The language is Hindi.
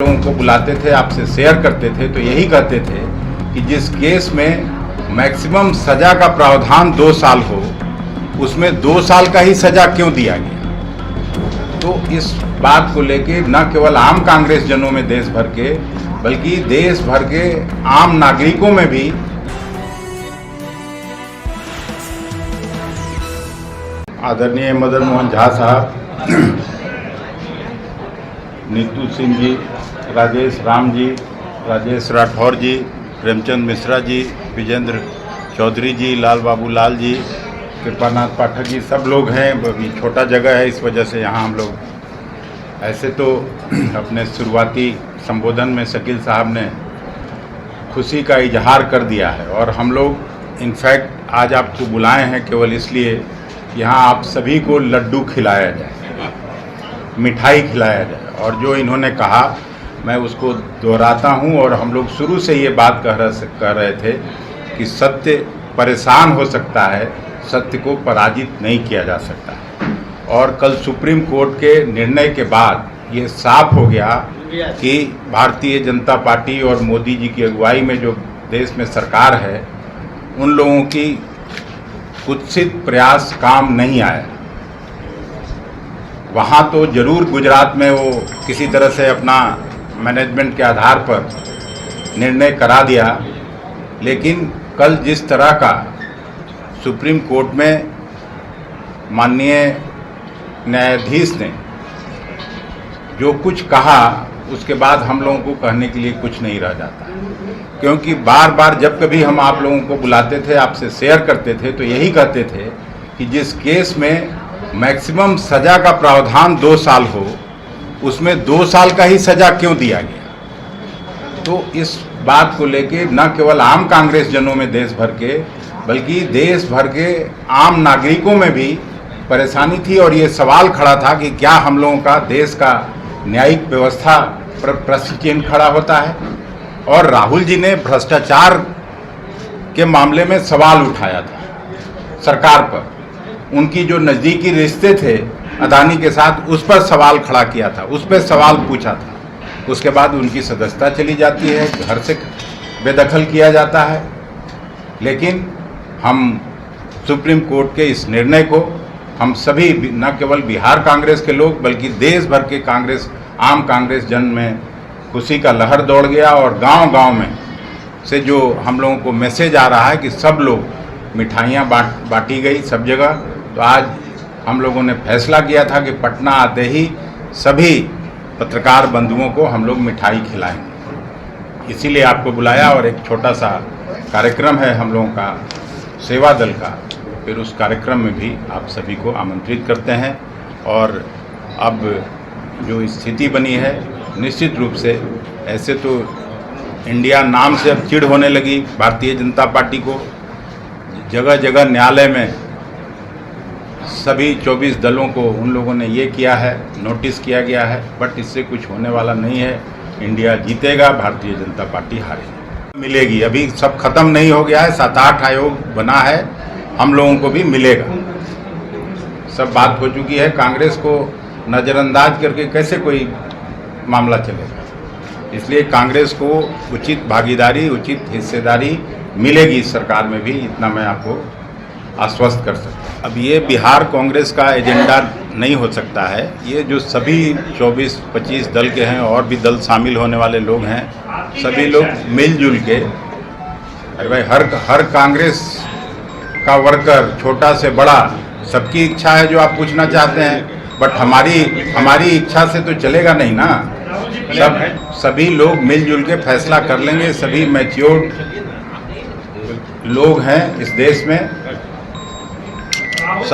लोगों को बुलाते थे, आपसे शेयर करते थे तो यही कहते थे कि जिस केस में मैक्सिमम सजा का प्रावधान 2 साल हो, उसमें 2 साल का ही सजा क्यों दिया गया। तो इस बात को लेके न केवल आम कांग्रेस जनों में देश भर के, बल्कि देश भर के आम नागरिकों में भी आदरणीय मदन मोहन झा साहब, नीतू सिंह जी, राजेश राम जी, राजेश राठौर जी, प्रेमचंद मिश्रा जी, विजेंद्र चौधरी जी, लाल बाबू लाल जी, कृपानाथ पाठक जी, सब लोग हैं। अभी छोटा जगह है, इस वजह से यहाँ हम लोग ऐसे तो अपने शुरुआती संबोधन में शकील साहब ने खुशी का इजहार कर दिया है और हम लोग इनफैक्ट आज आपको बुलाए हैं केवल इसलिए यहाँ आप सभी को लड्डू खिलाया जाए, मिठाई खिलाया जाए। और जो इन्होंने कहा मैं उसको दोहराता हूँ और हम लोग शुरू से ये बात कह रहे थे कि सत्य परेशान हो सकता है, सत्य को पराजित नहीं किया जा सकता। और कल सुप्रीम कोर्ट के निर्णय के बाद ये साफ हो गया कि भारतीय जनता पार्टी और मोदी जी की अगुवाई में जो देश में सरकार है, उन लोगों की कुत्सित प्रयास काम नहीं आया। वहाँ तो जरूर गुजरात में वो किसी तरह से अपना मैनेजमेंट के आधार पर निर्णय करा दिया, लेकिन कल जिस तरह का सुप्रीम कोर्ट में माननीय न्यायाधीश ने जो कुछ कहा, उसके बाद हम लोगों को कहने के लिए कुछ नहीं रह जाता। क्योंकि बार बार जब कभी हम आप लोगों को बुलाते थे, आपसे शेयर करते थे तो यही कहते थे कि जिस केस में मैक्सिमम सजा का प्रावधान 2 साल हो, उसमें 2 साल का ही सजा क्यों दिया गया। तो इस बात को लेके न केवल आम कांग्रेस जनों में देश भर के, बल्कि देश भर के आम नागरिकों में भी परेशानी थी और ये सवाल खड़ा था कि क्या हम लोगों का देश का न्यायिक व्यवस्था पर प्रश्न चिन्ह खड़ा होता है। और राहुल जी ने भ्रष्टाचार के मामले में सवाल उठाया था सरकार पर, उनकी जो नज़दीकी रिश्ते थे अदानी के साथ, उस पर सवाल खड़ा किया था, उस पर सवाल पूछा था। उसके बाद उनकी सदस्यता चली जाती है, घर से बेदखल किया जाता है। लेकिन हम सुप्रीम कोर्ट के इस निर्णय को हम सभी, न केवल बिहार कांग्रेस के लोग बल्कि देश भर के आम कांग्रेस जन में खुशी का लहर दौड़ गया। और गांव-गांव में से जो हम लोगों को मैसेज आ रहा है कि सब लोग, मिठाइयाँ बांटी गई सब जगह। तो आज हम लोगों ने फैसला किया था कि पटना आते ही सभी पत्रकार बंधुओं को हम लोग मिठाई खिलाएंगे, इसीलिए आपको बुलाया। और एक छोटा सा कार्यक्रम है हम लोगों का सेवा दल का, फिर उस कार्यक्रम में भी आप सभी को आमंत्रित करते हैं। और अब जो स्थिति बनी है, निश्चित रूप से ऐसे तो इंडिया नाम से अब चिढ़ होने लगी भारतीय जनता पार्टी को। जगह जगह न्यायालय में सभी 24 दलों को उन लोगों ने ये किया है, नोटिस किया गया है, बट इससे कुछ होने वाला नहीं है। इंडिया जीतेगा, भारतीय जनता पार्टी हारेगी। मिलेगी, अभी सब खत्म नहीं हो गया है, 7-8 आयोग बना है, हम लोगों को भी मिलेगा। सब बात हो चुकी है। कांग्रेस को नज़रअंदाज करके कैसे कोई मामला चलेगा। इसलिए कांग्रेस को उचित भागीदारी, उचित हिस्सेदारी मिलेगी इस सरकार में भी, इतना मैं आपको आश्वस्त कर सकता हूँ। अब ये बिहार कांग्रेस का एजेंडा नहीं हो सकता है। ये जो सभी 24-25 दल के हैं और भी दल शामिल होने वाले लोग हैं, सभी लोग मिलजुल के, अरे भाई हर कांग्रेस का वर्कर, छोटा से बड़ा, सबकी इच्छा है जो आप पूछना चाहते हैं, बट हमारी इच्छा से तो चलेगा नहीं ना। सभी लोग मिलजुल के फैसला कर लेंगे। सभी मैच्योर्ड लोग हैं इस देश में,